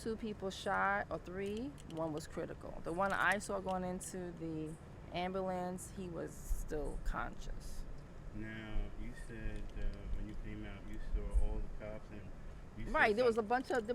2 people shot, or 3. 1 was critical. The one I saw going into the ambulance, he was still conscious. Now, you said when you came out, you saw all the cops, and you said Right, there was a bunch of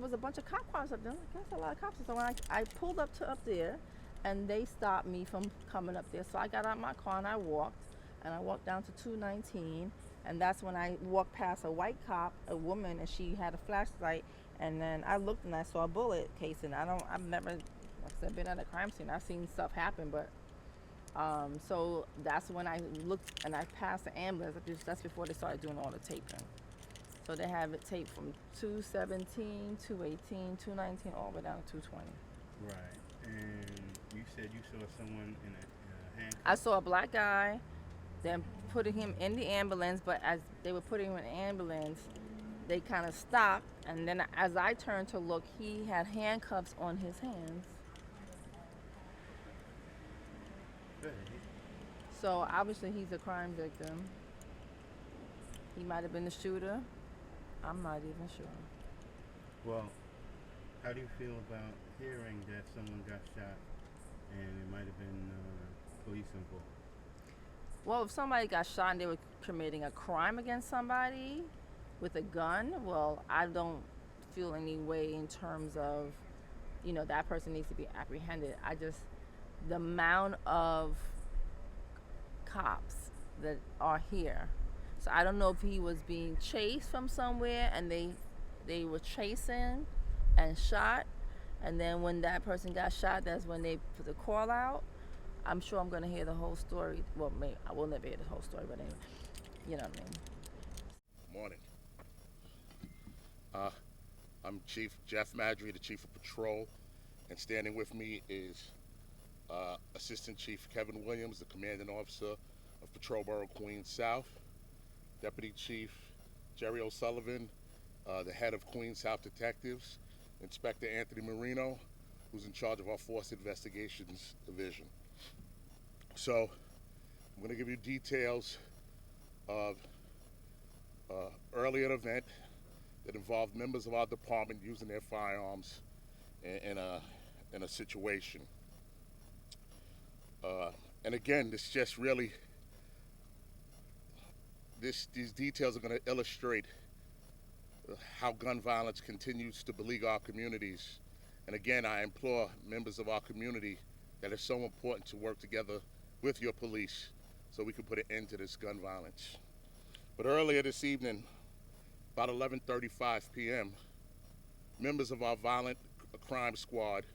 cop cars up there. Like, that's a lot of cops. So when I pulled up there, and they stopped me from coming up there. So I got out my car and I walked down to 219, and that's when I walked past a white cop, a woman, and she had a flashlight. And then I looked and I saw a bullet casing. I've never, like I said, been at a crime scene. I've seen stuff happen, but so that's when I looked and I passed the ambulance. That's before they started doing all the taping. So they have it taped from 217, 218, 219, all the way down to 220. right, and you said you saw someone in a handcuff. I saw a black guy, then putting him in the ambulance, but as they were putting him in the ambulance, they kind of stopped, and then as I turned to look, he had handcuffs on his hands. Good. So obviously he's a crime victim. He might have been the shooter. I'm not even sure. Well, how do you feel about hearing that someone got shot and it might have been police involved? Well, if somebody got shot and they were committing a crime against somebody with a gun, well, I don't feel any way in terms of, that person needs to be apprehended. The amount of cops that are here. So I don't know if he was being chased from somewhere and they were chasing and shot, and then when that person got shot, that's when they put the call out. I'm sure I'm going to hear the whole story. Well, maybe I will never hear the whole story, but anyway, you know what I mean. Morning. I'm Chief Jeff Madry, the Chief of Patrol, and standing with me is Assistant Chief Kevin Williams, the Commanding Officer of Patrol Borough Queens South, Deputy Chief Jerry O'Sullivan, the head of Queens South Detectives, Inspector Anthony Marino, who's in charge of our Force Investigations Division. So I'm going to give you details of earlier event that involved members of our department using their firearms in a situation. And again, this just really, these details are going to illustrate how gun violence continues to beleaguer our communities. And again, I implore members of our community that it's so important to work together with your police so we can put an end to this gun violence. But earlier this evening, about 11:35 p.m., members of our violent crime squad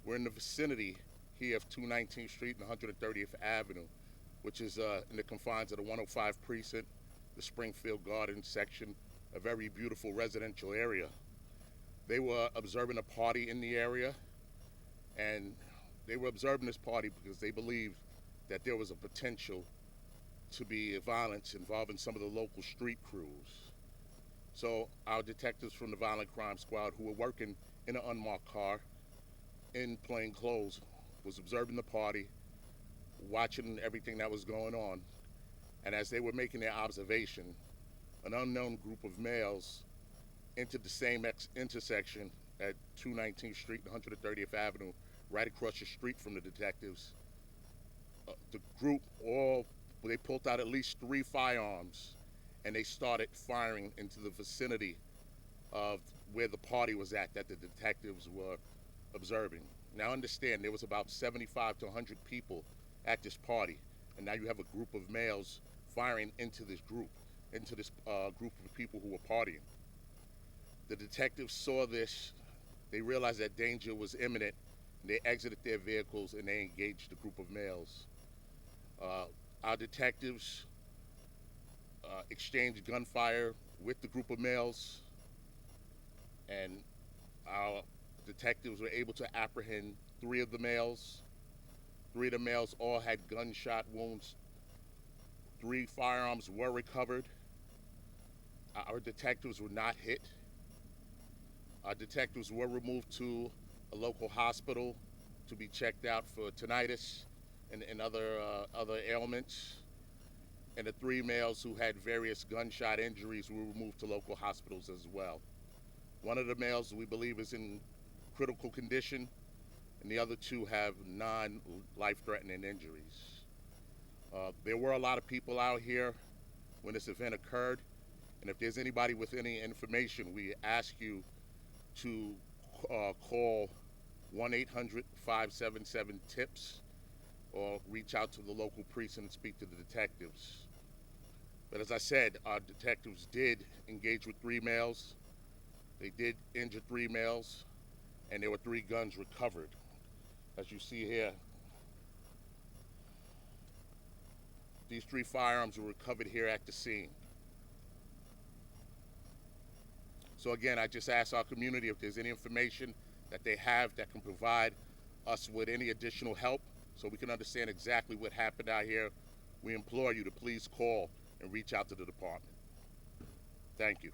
were in the vicinity here of 219th Street and 130th Avenue, which is in the confines of the 105 precinct, the Springfield Gardens section, a very beautiful residential area. They were observing a party in the area, and they were observing this party because they believed that there was a potential to be violence involving some of the local street crews. So our detectives from the Violent Crime Squad, who were working in an unmarked car in plain clothes, was observing the party, watching everything that was going on. And as they were making their observation, an unknown group of males entered the same intersection at 219th Street and 130th Avenue, right across the street from the detectives. The group they pulled out at least 3 firearms, and they started firing into the vicinity of where the party was at that the detectives were observing. Now understand, there was about 75 to 100 people at this party, and now you have a group of males firing into this group of people who were partying. The detectives saw this, they realized that danger was imminent, and they exited their vehicles and they engaged the group of males. Our detectives exchanged gunfire with the group of males, and our detectives were able to apprehend 3 of the males. 3 of the males all had gunshot wounds. 3 firearms were recovered. Our detectives were not hit. Our detectives were removed to a local hospital to be checked out for tinnitus and other ailments. And the 3 males who had various gunshot injuries were removed to local hospitals as well. One of the males we believe is in critical condition, and the other 2 have non-life-threatening injuries. There were a lot of people out here when this event occurred, and if there's anybody with any information, we ask you to call 1-800-577-TIPS or reach out to the local precinct and speak to the detectives. But as I said, our detectives did engage with 3 males. They did injure 3 males, and there were 3 guns recovered. As you see here, these 3 firearms were recovered here at the scene. So again, I just ask our community if there's any information that they have that can provide us with any additional help so we can understand exactly what happened out here. We implore you to please call and reach out to the department. Thank you.